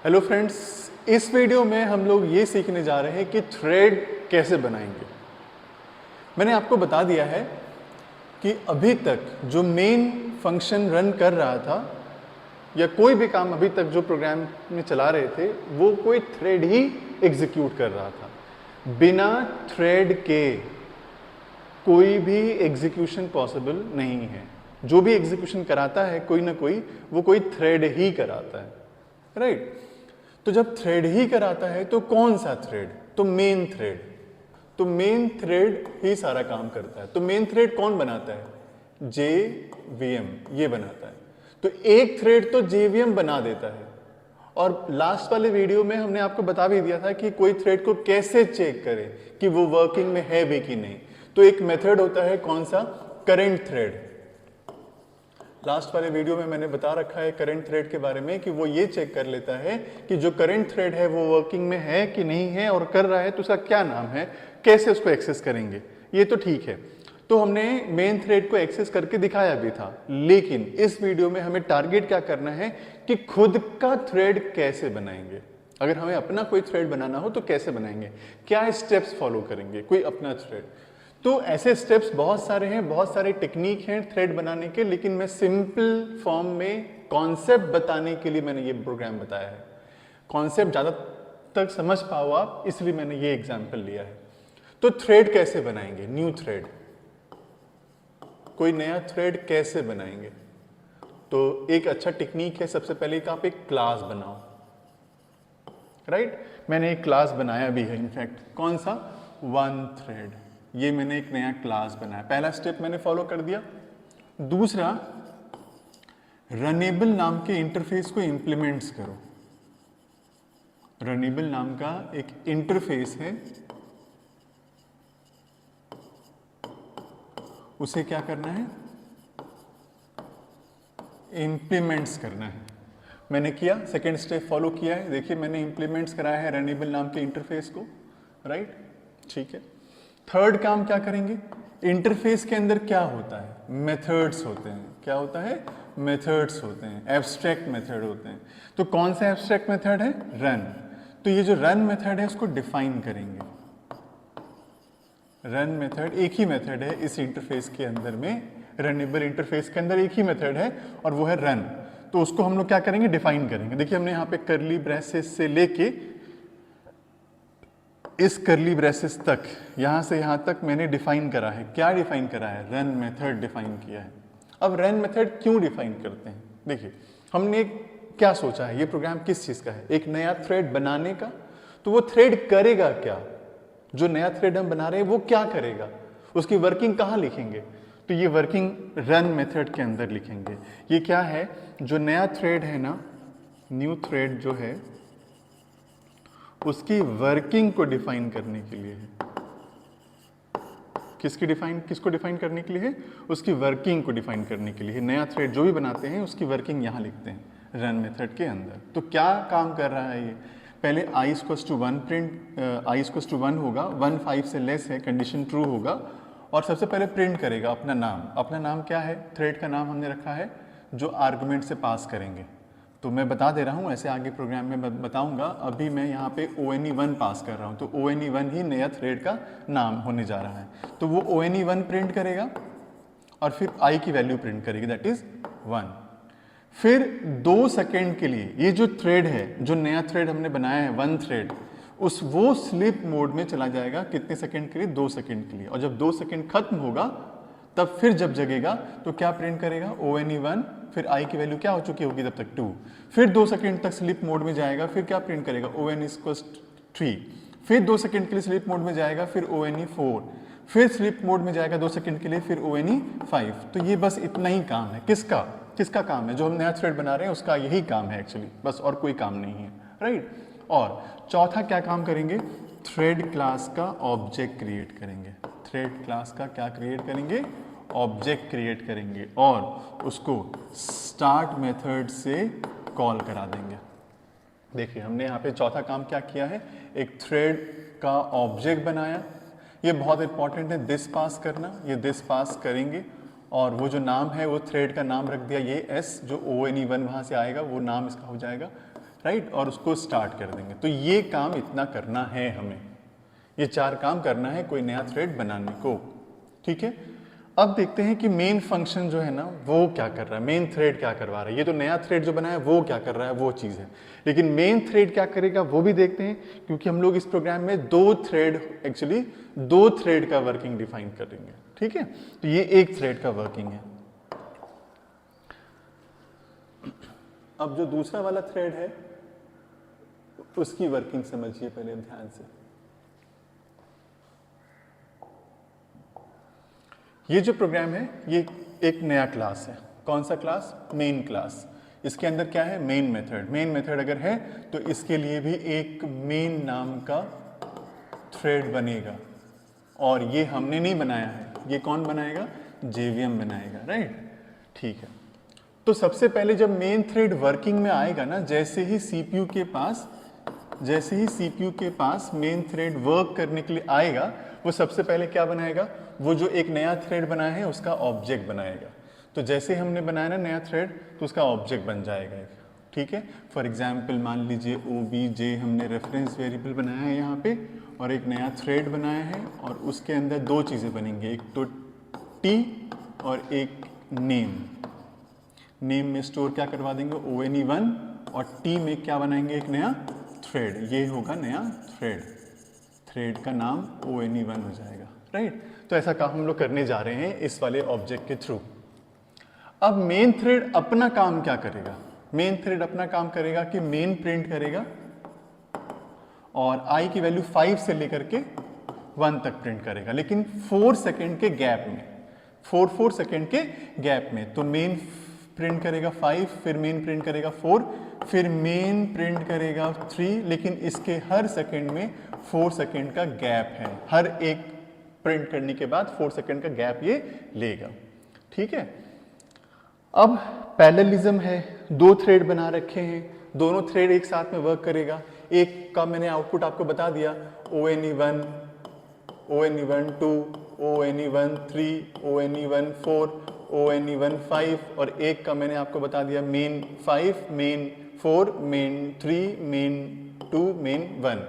Hello friends, इस video में हम लोग ये सीखने जा रहे हैं कि थ्रेड कैसे बनाएंगे। मैंने आपको बता दिया है कि अभी तक जो मेन फंक्शन रन कर रहा था या कोई भी काम अभी तक जो प्रोग्राम में चला रहे थे वो कोई थ्रेड ही एग्जीक्यूट कर रहा था। बिना थ्रेड के कोई भी एग्जीक्यूशन पॉसिबल नहीं है। जो भी एग्जीक्यूशन कराता है कोई ना कोई, वो कोई थ्रेड ही कराता है, राइट? तो जब थ्रेड ही कराता है तो कौन सा थ्रेड? तो मेन थ्रेड। तो मेन थ्रेड ही सारा काम करता है। तो मेन थ्रेड कौन बनाता है? JVM ये बनाता है। तो एक थ्रेड तो JVM बना देता है। और लास्ट वाले वीडियो में हमने आपको बता भी दिया था कि कोई थ्रेड को कैसे चेक करें कि वो वर्किंग में है भी कि नहीं। तो एक मेथड होता है, कौन सा? Current thread. लास्ट वाले वीडियो में मैंने बता रखा है करंट थ्रेड के बारे में कि वो ये चेक कर लेता है कि जो करंट थ्रेड है वो वर्किंग में है कि नहीं है, और कर रहा है तो उसका क्या नाम है, कैसे उसको एक्सेस करेंगे। ये तो ठीक है, तो हमने मेन थ्रेड को एक्सेस करके दिखाया भी था। लेकिन इस वीडियो में हमें टारगेट क्या करना है कि खुद का थ्रेड कैसे बनाएंगे। अगर हमें अपना कोई थ्रेड बनाना हो तो कैसे बनाएंगे, क्या स्टेप्स फॉलो करेंगे कोई अपना थ्रेड। तो ऐसे स्टेप्स बहुत सारे हैं, बहुत सारे टेक्निक हैं थ्रेड बनाने के, लेकिन मैं सिंपल फॉर्म में कॉन्सेप्ट बताने के लिए मैंने ये प्रोग्राम बताया है। कॉन्सेप्ट ज़्यादा तक समझ पाओ आप, इसलिए मैंने ये एग्जाम्पल लिया है। तो थ्रेड कैसे बनाएंगे? न्यू थ्रेड, कोई नया थ्रेड कैसे बनाएंगे? तो एक अच्छा टेक्निक है, सबसे पहले कि आप एक क्लास बनाओ, राइट? मैंने एक क्लास बनाया भी है इनफैक्ट। कौन सा? One thread. ये मैंने एक नया क्लास बनाया। पहला स्टेप मैंने फॉलो कर दिया। दूसरा, रनेबल नाम के इंटरफेस को इंप्लीमेंट्स करो। रनेबल नाम का एक इंटरफेस है, उसे क्या करना है? इंप्लीमेंट्स करना है। मैंने किया, सेकेंड स्टेप फॉलो किया है। देखिए मैंने इंप्लीमेंट्स कराया है रनेबल नाम के इंटरफेस को, राइट? ठीक है। थर्ड काम क्या करेंगे? इंटरफेस के अंदर क्या होता है? मेथड्स होते हैं। क्या होता है? मेथड्स होते हैं, एब्स्ट्रैक्ट मेथड होते हैं। तो कौन सा एब्स्ट्रैक्ट मेथड है? रन। तो ये जो रन मेथड है उसको डिफाइन करेंगे। रन मेथड एक ही मेथड है इस इंटरफेस के अंदर में, रनेबल इंटरफेस के अंदर एक ही मेथड है और वो है रन। तो उसको हम लोग क्या करेंगे? डिफाइन करेंगे। देखिए हमने यहाँ पे करली ब्रेसेस से लेके इस करली ब्रेसेस तक, यहां से यहां तक मैंने डिफाइन करा है। क्या डिफाइन करा है? रन मेथड डिफाइन किया है। अब रन मेथड क्यों डिफाइन करते हैं? देखिए हमने क्या सोचा है, ये प्रोग्राम किस चीज का है? एक नया थ्रेड बनाने का। तो वो थ्रेड करेगा क्या? जो नया थ्रेड हम बना रहे हैं वो क्या करेगा? उसकी वर्किंग कहाँ लिखेंगे? तो ये वर्किंग रन मेथड के अंदर लिखेंगे। ये क्या है? जो नया थ्रेड है ना, न्यू थ्रेड जो है, उसकी वर्किंग को डिफाइन करने के लिए है। किसको डिफाइन करने के लिए है? उसकी वर्किंग को डिफाइन करने के लिए है। नया थ्रेड जो भी बनाते हैं उसकी वर्किंग यहाँ लिखते हैं रन मेथड के अंदर। तो क्या काम कर रहा है ये? पहले i equals to 1 print, i equals to 1 होगा, 1 5 से लेस है, कंडीशन ट्रू होगा। और सबसे पहले प्रिंट करेगा अपना नाम। अपना नाम क्या है? थ्रेड का नाम हमने रखा है जो आर्गुमेंट से पास करेंगे। तो मैं बता दे रहा हूँ, ऐसे आगे प्रोग्राम में बताऊंगा। अभी मैं यहाँ पे ONE1 पास कर रहा हूँ, तो ONE1 ही नया थ्रेड का नाम होने जा रहा है। तो वो ONE1 प्रिंट करेगा और फिर i की वैल्यू प्रिंट करेगी, दैट इज 1। फिर 2 सेकेंड के लिए ये जो थ्रेड है, जो नया थ्रेड हमने बनाया है वन थ्रेड, वो स्लीप मोड में चला जाएगा। कितने सेकेंड के लिए? 2 सेकेंड के लिए। और जब 2 सेकेंड खत्म होगा तब फिर जब जगेगा तो क्या प्रिंट करेगा? ONE1, फिर i की वैल्यू क्या हो चुकी होगी तब तक? 2। फिर 2 सेकेंड तक स्लीप मोड में जाएगा, फिर क्या प्रिंट करेगा? ON=3। फिर 2 सेकेंड के लिए स्लीप मोड में जाएगा, फिर ONE4। फिर स्लीप मोड में जाएगा 2 सेकेंड के लिए, फिर ONE5। तो ये बस इतना ही काम है। किसका काम है? जो हम नया थ्रेड बना रहे हैं उसका यही काम है एक्चुअली, बस और कोई काम नहीं है, राइट? और चौथा क्या काम करेंगे? थ्रेड क्लास का ऑब्जेक्ट क्रिएट करेंगे। थ्रेड क्लास का क्या क्रिएट करेंगे? ऑब्जेक्ट क्रिएट करेंगे और उसको स्टार्ट मेथड से कॉल करा देंगे। देखिए हमने यहाँ पे चौथा काम क्या किया है? एक थ्रेड का ऑब्जेक्ट बनाया। ये बहुत इंपॉर्टेंट है, दिस पास करना। ये दिस पास करेंगे और वो जो नाम है वो थ्रेड का नाम रख दिया, ये s, जो ONE1 वहाँ से आएगा वो नाम इसका हो जाएगा। राइट, और उसको स्टार्ट कर देंगे। तो ये काम इतना करना है हमें, ये 4 काम करना है कोई नया थ्रेड बनाने को, ठीक है। अब देखते हैं कि मेन फंक्शन जो है ना वो क्या कर रहा है, मेन थ्रेड क्या करवा रहा है। ये तो नया थ्रेड जो बनाया है वो क्या कर रहा है, वो चीज़ है। लेकिन मेन थ्रेड क्या करेगा वो भी देखते हैं, क्योंकि हम लोग इस प्रोग्राम में 2 थ्रेड का वर्किंग डिफाइन करेंगे, ठीक है। तो ये 1 थ्रेड का वर्किंग है। अब जो दूसरा वाला थ्रेड है उसकी वर्किंग समझिए पहले ध्यान से। ये जो प्रोग्राम है ये एक नया क्लास है। कौन सा क्लास? Main class. इसके अंदर क्या है? Main method. मेन मेथड अगर है तो इसके लिए भी एक मेन नाम का थ्रेड बनेगा, और ये हमने नहीं बनाया है, ये कौन बनाएगा? जेवीएम बनाएगा, राइट, ठीक है। तो सबसे पहले जब मेन थ्रेड वर्किंग में आएगा ना, जैसे ही सीपीयू के पास मेन थ्रेड वर्क करने के लिए आएगा, वो सबसे पहले क्या बनाएगा? वो जो एक नया थ्रेड बनाया है उसका ऑब्जेक्ट बनाएगा। तो जैसे हमने बनाया ना नया थ्रेड, तो उसका ऑब्जेक्ट बन जाएगा एक, ठीक है। फॉर एग्जाम्पल मान लीजिए OBJ हमने रेफरेंस वेरिएबल बनाया है यहाँ पे, और एक नया थ्रेड बनाया है, और उसके अंदर 2 चीज़ें बनेंगी, एक तो T और एक नेम। नेम में स्टोर क्या करवा देंगे? ONE1, और T में क्या बनाएंगे? एक नया थ्रेड। ये होगा नया थ्रेड, थ्रेड का नाम ONE1 हो जाएगा, राइट। तो ऐसा काम हम लोग करने जा रहे हैं इस वाले ऑब्जेक्ट के थ्रू। अब मेन थ्रेड अपना काम क्या करेगा? मेन थ्रेड अपना काम करेगा कि मेन प्रिंट करेगा, और i की वैल्यू 5 से लेकर के 1 तक प्रिंट करेगा, लेकिन 4 सेकेंड के गैप में, 4 सेकेंड के गैप में। तो मेन प्रिंट करेगा 5, फिर मेन प्रिंट करेगा 4, फिर मेन प्रिंट करेगा 3, लेकिन इसके हर सेकेंड में 4 सेकेंड का गैप है। हर एक प्रिंट करने के बाद 4 सेकेंड का गैप ये लेगा, ठीक है। अब पैरेललिज्म है, 2 थ्रेड बना रखे हैं, दोनों थ्रेड एक साथ में वर्क करेगा। एक का मैंने आउटपुट आपको बता दिया, ONE1, ONE1 2, ONE1 3, ONE1 4, ONE1 5, और एक का मैंने आपको बता दिया main 5, main 4, main 3, main 2, main 1।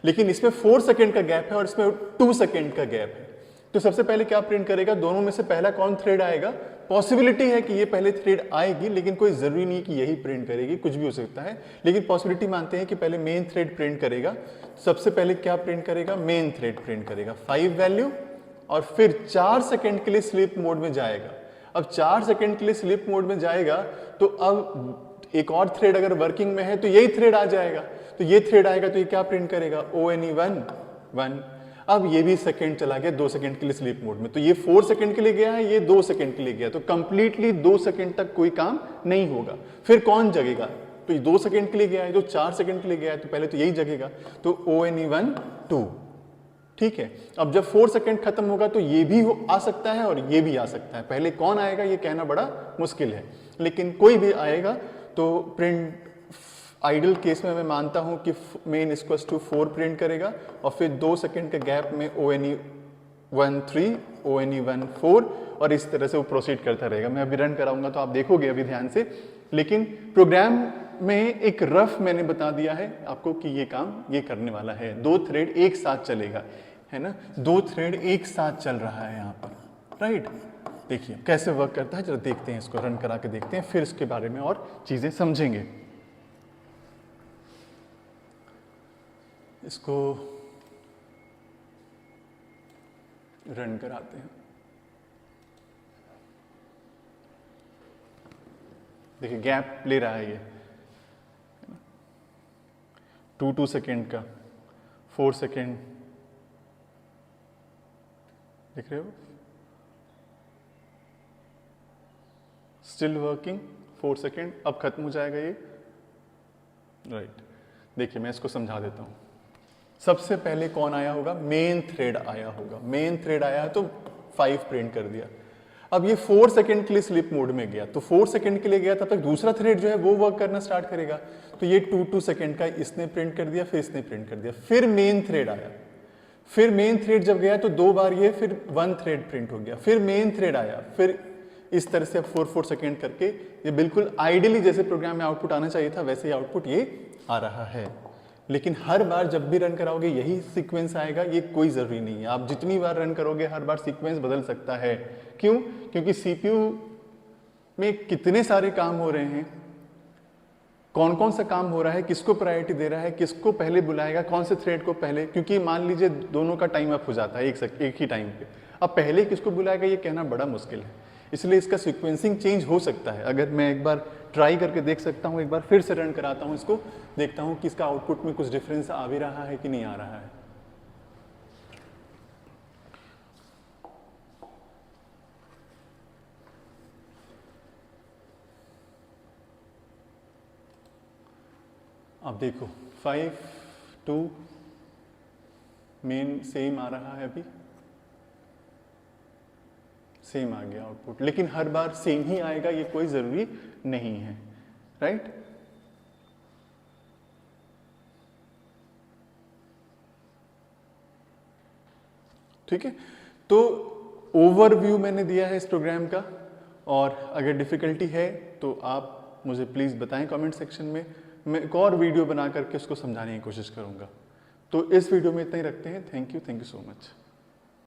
लेकिन इसमें 4 सेकेंड का गैप है और इसमें 2 सेकेंड का गैप है। तो सबसे पहले क्या प्रिंट करेगा? दोनों में से पहला कौन थ्रेड आएगा? पॉसिबिलिटी है कि ये पहले थ्रेड आएगी, लेकिन कोई जरूरी नहीं कि यही प्रिंट करेगी, कुछ भी हो सकता है, लेकिन पॉसिबिलिटी मानते हैं कि पहले मेन थ्रेड प्रिंट करेगा। सबसे पहले क्या प्रिंट करेगा? मेन थ्रेड प्रिंट करेगा 5 वैल्यू, और फिर 4 सेकेंड के लिए स्लीप मोड में जाएगा। अब 4 सेकेंड के लिए स्लीप मोड में जाएगा, तो अब एक और थ्रेड अगर वर्किंग में है तो यही थ्रेड आ जाएगा। तो ये थ्रेड आएगा तो ये क्या प्रिंट करेगा? ONE1 1। अब ये भी सेकंड चला गया 2 सेकंड के लिए स्लीप मोड में, तो ये 4 सेकंड के लिए गया है, ये 2 सेकंड के लिए गया, तो कंप्लीटली 2 सेकंड तक कोई काम नहीं होगा। फिर कौन जगेगा? तो ये 2 सेकंड के लिए गया है, जो 4 सेकंड के लिए गया है, तो पहले तो यही जगेगा, तो ONE1 2, ठीक है। अब जब 4 सेकंड खत्म होगा तो ये भी आ सकता है और ये भी आ सकता है। पहले कौन आएगा ये कहना बड़ा मुश्किल है, लेकिन कोई भी आएगा तो प्रिंट आइडल केस में मैं मानता हूं कि मेन इक्वल्स टू 4 प्रिंट करेगा, और फिर 2 सेकंड के गैप में ONE1 3, ONE1 4, और इस तरह से वो प्रोसीड करता रहेगा। मैं अभी रन कराऊंगा तो आप देखोगे अभी ध्यान से, लेकिन प्रोग्राम में एक रफ मैंने बता दिया है आपको कि ये काम ये करने वाला है। 2 थ्रेड एक साथ चलेगा, है ना, 2 थ्रेड एक साथ चल रहा है यहाँ पर, राइट। देखिए कैसे वर्क करता है, जरा देखते हैं, इसको रन करा के देखते हैं, फिर इसके बारे में और चीजें समझेंगे। इसको रन कराते हैं। देखिए गैप ले रहा है ये 2 सेकेंड का, 4 सेकेंड, देख रहे हो, स्टिल वर्किंग 4 सेकेंड, अब खत्म हो जाएगा ये, राइट। देखिए मैं इसको समझा देता हूं। सबसे पहले कौन आया होगा? मेन थ्रेड आया होगा। मेन थ्रेड आया तो 5 प्रिंट कर दिया। अब ये 4 सेकंड के लिए स्लीप मोड में गया, तो 4 सेकंड के लिए गया, तब तक दूसरा थ्रेड जो है वो वर्क करना स्टार्ट करेगा। तो ये 2 सेकंड का इसने प्रिंट कर दिया, फिर इसने प्रिंट कर दिया, फिर मेन थ्रेड आया। फिर मेन थ्रेड जब गया तो 2 बार ये, फिर 1 थ्रेड प्रिंट हो गया, फिर मेन थ्रेड आया, फिर इस तरह से अब 4 सेकेंड करके ये बिल्कुल आइडियली जैसे प्रोग्राम में आउटपुट आना चाहिए था वैसे ही आउटपुट ये आ रहा है। लेकिन हर बार जब भी रन कराओगे यही सीक्वेंस आएगा, ये कोई ज़रूरी नहीं है। आप जितनी बार रन करोगे हर बार सीक्वेंस बदल सकता है। क्यों? क्योंकि सीपीयू में कितने सारे काम हो रहे हैं, कौन कौन सा काम हो रहा है, किसको प्रायोरिटी दे रहा है, किसको पहले बुलाएगा, कौन से थ्रेड को पहले, क्योंकि मान लीजिए दोनों का टाइम अप हो जाता है एक ही टाइम पे, अब पहले किसको बुलाएगा ये कहना बड़ा मुश्किल है। इसलिए इसका सीक्वेंसिंग चेंज हो सकता है। अगर मैं एक बार ट्राई करके देख सकता हूँ, एक बार फिर से रन कराता हूँ इसको, देखता हूँ कि इसका आउटपुट में कुछ डिफरेंस आ भी रहा है कि नहीं आ रहा है। अब देखो 5 2 मेन सेम आ रहा है, अभी सेम आ गया आउटपुट, लेकिन हर बार सेम ही आएगा ये कोई जरूरी नहीं है, राइट? ठीक है, तो ओवरव्यू मैंने दिया है इस प्रोग्राम का, और अगर डिफिकल्टी है तो आप मुझे प्लीज़ बताएं कमेंट सेक्शन में, मैं एक और वीडियो बना करके उसको समझाने की कोशिश करूंगा। तो इस वीडियो में इतना ही रखते हैं। Thank you so much.